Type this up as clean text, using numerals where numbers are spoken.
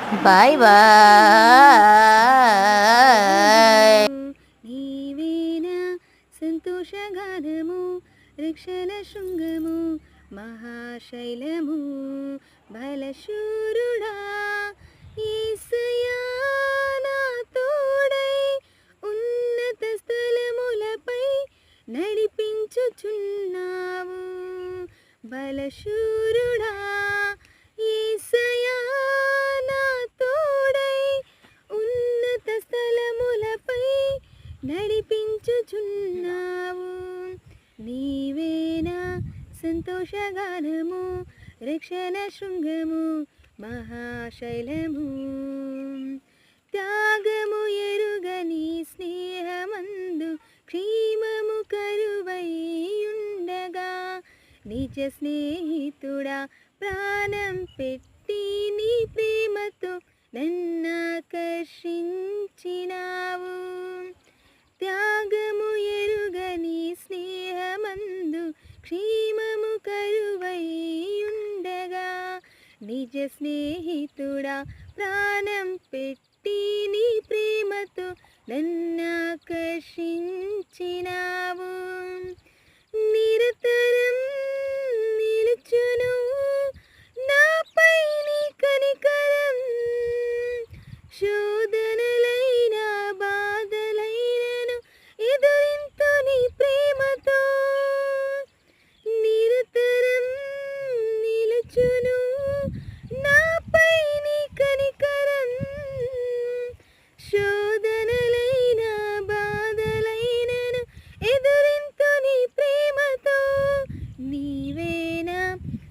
Bye bye. నీవేనా సంతోషగానము, రక్షణ శృంగము, మహాశైలము, బలశూరుడా యేసయ్యా నా తోడై ఉన్నత స్థలములపై నడిపించుచున్నావు. బలశూరుడా యేసయ్యా నా తోడై ఉన్నత స్థలములపై నడిపించుచున్నావు. నీవేనా సంతోషగానము, రక్షణ శృంగము, మహాశైలము. త్యాగము ఎరుగని స్నేహమందు క్షేమము కరువై ఉండగా, నిజ స్నేహితుడా ప్రాణం పెట్టి నీ ప్రేమతో నన్నాకర్షించినావు. త్యాగము ఎరుగని స్నేహమందు క్షేమము కరువై ఉండగా, నిజ స్నేహితుడా ప్రాణం పెట్టి నీ ప్రేమతో నన్నాకర్షించినావు. నిరతరం నిలుచును నాపై నీ కనికరం, శోధనలైన బాధలైనను ఎదురింతు నీ ప్రేమతో. నిరతరం నిలుచును